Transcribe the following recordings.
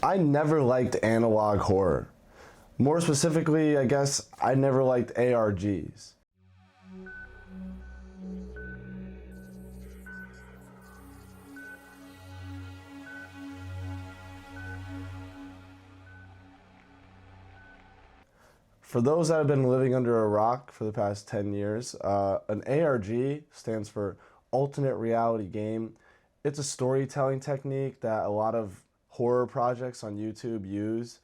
I never liked analog horror. More specifically, I guess, I never liked ARGs. For those that have been living under a rock for the past 10 years, an ARG stands for Alternate Reality Game. It's a storytelling technique that a lot of horror projects on YouTube use,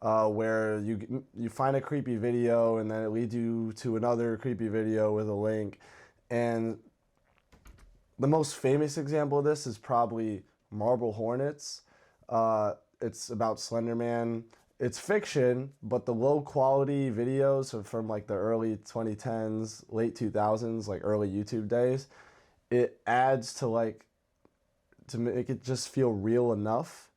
where you find a creepy video and then it leads you to another creepy video with a link. And the most famous example of this is probably Marble Hornets. It's about Slender Man. It's fiction, but the low quality videos are from like the early 2010s, late 2000s, like early YouTube days. It adds to make it just feel real enough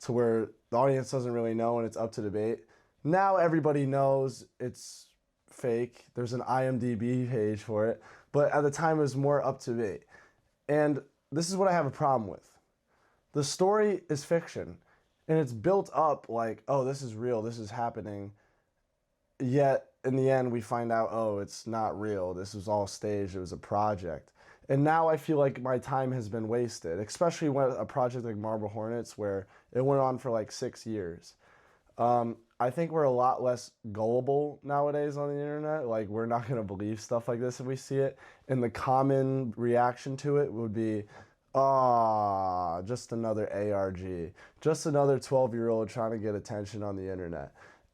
to where the audience doesn't really know and it's up to debate. Now everybody knows it's fake. There's an IMDb page for it, but at the time it was more up to date. And this is what I have a problem with. The story is fiction. And it's built up like, oh, this is real, this is happening. Yet, in the end, we find out, oh, it's not real. This was all staged, it was a project. And now I feel like my time has been wasted, especially when a project like Marble Hornets, where it went on for like 6 years. I think we're a lot less gullible nowadays on the internet. Like, we're not gonna believe stuff like this if we see it. And the common reaction to it would be, ah, just another ARG, just another 12-year-old trying to get attention on the internet.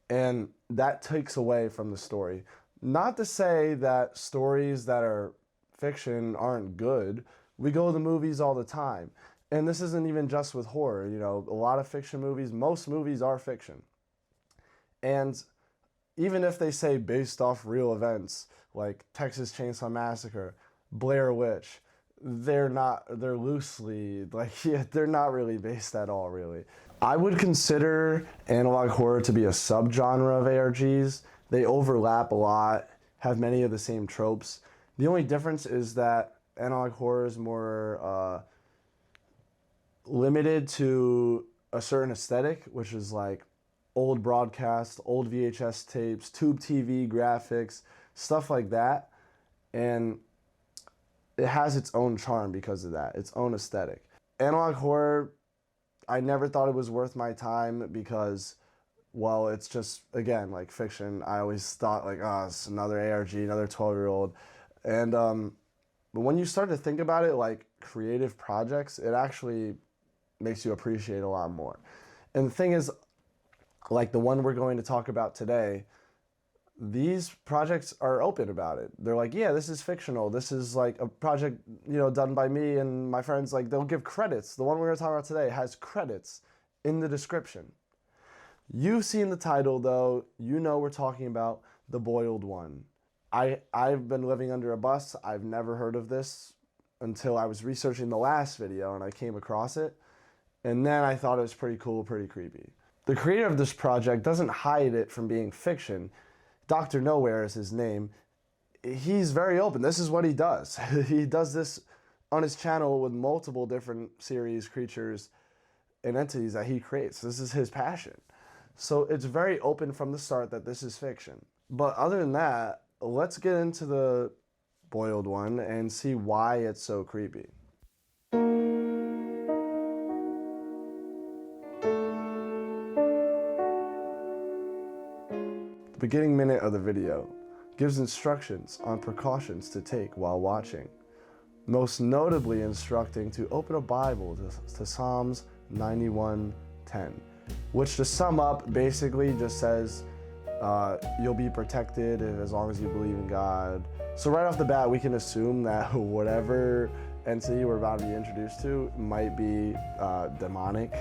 And that takes away from the story. Not to say that stories that are fiction aren't good. We go to the movies all the time. And this isn't even just with horror. You know, a lot of fiction movies, most movies are fiction. And even if they say based off real events, like Texas Chainsaw Massacre, Blair Witch, they're loosely, like, yeah, they're not really based at all, really. I would consider analog horror to be a subgenre of ARGs. They overlap a lot, have many of the same tropes. The only difference is that analog horror is more limited to a certain aesthetic, which is like old broadcasts, old VHS tapes, tube TV graphics, stuff like that. And it has its own charm because of that, its own aesthetic. Analog horror, I never thought it was worth my time because, well, it's just, again, like fiction. I always thought like, oh, it's another ARG, another 12-year-old. And but when you start to think about it like creative projects, it actually makes you appreciate a lot more. And the thing is, like the one we're going to talk about today, these projects are open about it. They're like, yeah, this is fictional. This is like a project, you know, done by me and my friends. Like, they'll give credits. The one we're going to talk about today has credits in the description. You've seen the title, though. You know we're talking about The Boiled One. I've been living under a bus. I've never heard of this until I was researching the last video and I came across it. And then I thought it was pretty cool, pretty creepy. The creator of this project doesn't hide it from being fiction. Dr. Nowhere is his name. He's very open. This is what he does. He does this on his channel with multiple different series, creatures, and entities that he creates. This is his passion. So it's very open from the start that this is fiction. But other than that, let's get into The Boiled One and see why it's so creepy. The beginning minute of the video gives instructions on precautions to take while watching, most notably instructing to open a Bible to Psalms 91:10, which, to sum up, basically just says you'll be protected as long as you believe in God. So right off the bat, we can assume that whatever entity we're about to be introduced to might be demonic.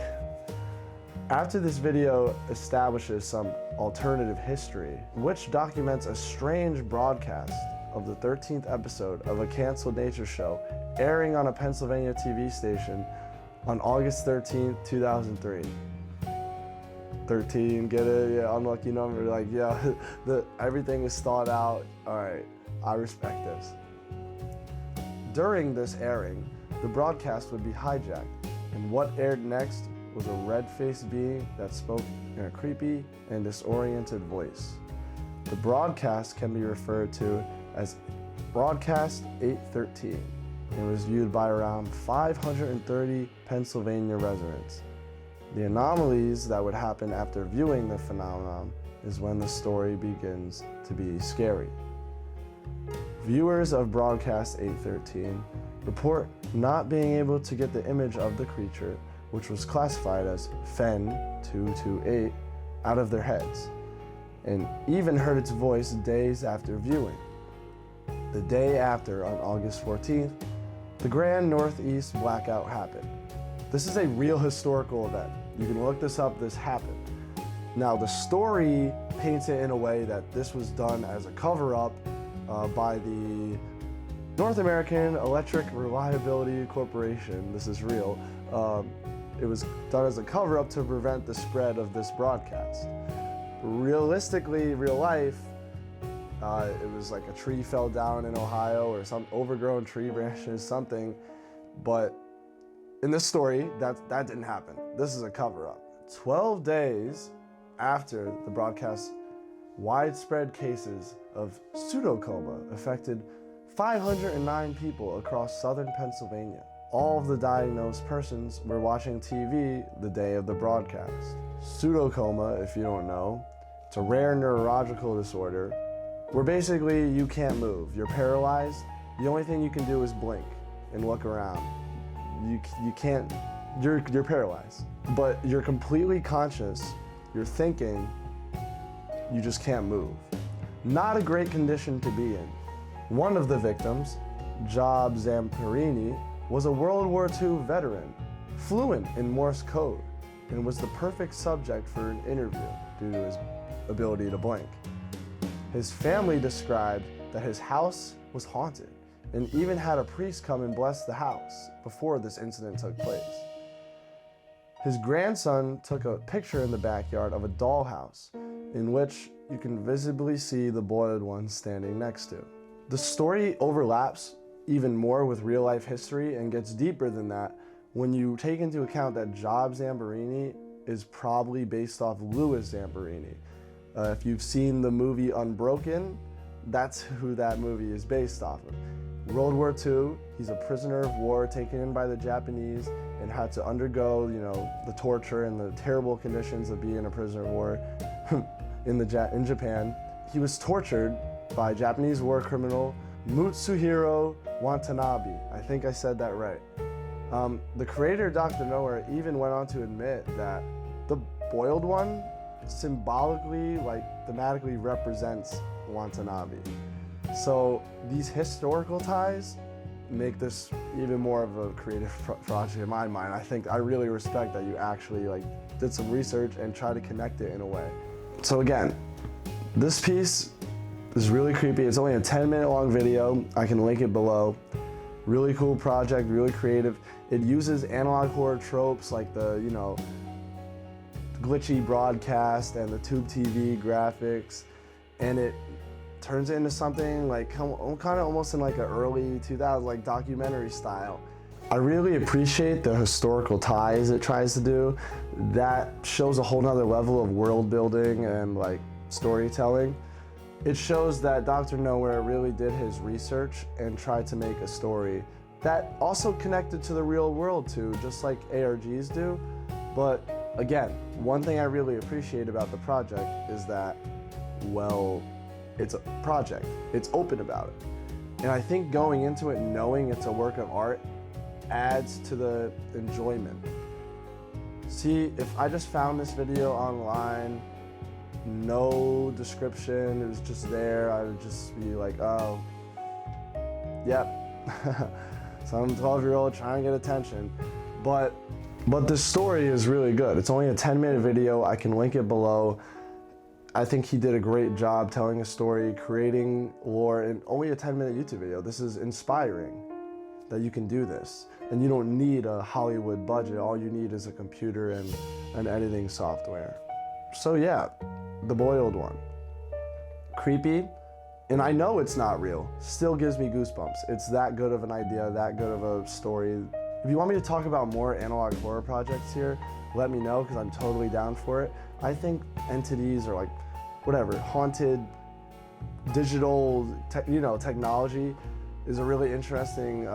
After this video establishes some alternative history, which documents a strange broadcast of the 13th episode of a canceled nature show airing on a Pennsylvania TV station on August 13th, 2003. 13, get it? Yeah, unlucky number. Like, yeah, everything is thought out. All right, I respect this. During this airing, the broadcast would be hijacked, and what aired next was a red-faced being that spoke in a creepy and disoriented voice. The broadcast can be referred to as Broadcast 813 and was viewed by around 530 Pennsylvania residents. The anomalies that would happen after viewing the phenomenon is when the story begins to be scary. Viewers of Broadcast 813 report not being able to get the image of the creature, which was classified as FEN 228, out of their heads, and even heard its voice days after viewing. The day after, on August 14th, the Grand Northeast Blackout happened. This is a real historical event. You can look this up, this happened. Now, the story paints it in a way that this was done as a cover-up by the North American Electric Reliability Corporation. This is real. It was done as a cover-up to prevent the spread of this broadcast. Realistically, real life, it was like a tree fell down in Ohio or some overgrown tree branches, something. But in this story, that didn't happen. This is a cover-up. 12 days after the broadcast, widespread cases of pseudocoma affected 509 people across southern Pennsylvania. All of the diagnosed persons were watching TV the day of the broadcast. Pseudocoma, if you don't know, it's a rare neurological disorder where basically you can't move. You're paralyzed. The only thing you can do is blink and look around. You can't, you're paralyzed. But you're completely conscious, you're thinking, you just can't move. Not a great condition to be in. One of the victims, Job Zamperini, was a World War II veteran, fluent in Morse code, and was the perfect subject for an interview due to his ability to blink. His family described that his house was haunted and even had a priest come and bless the house before this incident took place. His grandson took a picture in the backyard of a dollhouse in which you can visibly see the boiled one standing next to. The story overlaps even more with real-life history and gets deeper than that when you take into account that Job Zamperini is probably based off Louis Zamperini. If you've seen the movie Unbroken, that's who that movie is based off of. World War II, he's a prisoner of war taken in by the Japanese and had to undergo, the torture and the terrible conditions of being a prisoner of war in Japan. He was tortured by Japanese war criminal Mutsuhiro Watanabe. I think I said that right. The creator, Dr. Nowhere, even went on to admit that the boiled one symbolically, thematically represents Watanabe. So these historical ties make this even more of a creative project in my mind. I really respect that you actually did some research and try to connect it in a way. So again, this piece is really creepy. It's only a 10-minute long video. I can link it below. Really cool project, really creative. It uses analog horror tropes like the, glitchy broadcast and the tube TV graphics, and it turns it into something kind of almost in an early 2000s documentary style. I really appreciate the historical ties it tries to do. That shows a whole nother level of world building and storytelling. It shows that Dr. Nowhere really did his research and tried to make a story that also connected to the real world too, just like ARGs do. But again, one thing I really appreciate about the project is that, it's a project. It's open about it. And I think going into it knowing it's a work of art adds to the enjoyment. See, if I just found this video online, no description, it was just there, I would just be like, oh, yep, some 12-year-old trying to get attention. But the story is really good. It's only a 10-minute video. I can link it below. I think he did a great job telling a story, creating lore in only a 10-minute YouTube video. This is inspiring that you can do this. And you don't need a Hollywood budget. All you need is a computer and an editing software. So yeah, the boiled one. Creepy, and I know it's not real. Still gives me goosebumps. It's that good of an idea, that good of a story. If you want me to talk about more analog horror projects here, let me know because I'm totally down for it. I think entities or like whatever, haunted digital technology is a really interesting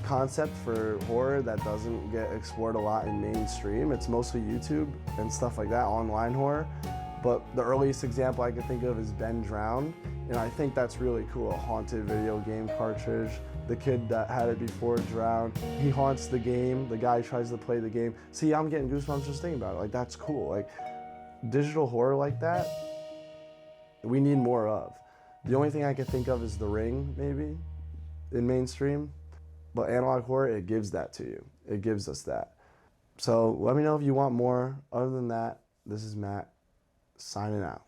concept for horror that doesn't get explored a lot in mainstream. It's mostly YouTube and stuff like that, online horror. But the earliest example I can think of is Ben Drowned, and I think that's really cool. A haunted video game cartridge. The kid that had it before drowned. He haunts the game. The guy tries to play the game. See, I'm getting goosebumps just thinking about it. Like, that's cool. Like, digital horror like that, we need more of. The only thing I can think of is The Ring, maybe, in mainstream. But analog horror, it gives that to you. It gives us that. So let me know if you want more. Other than that, this is Matt, signing out.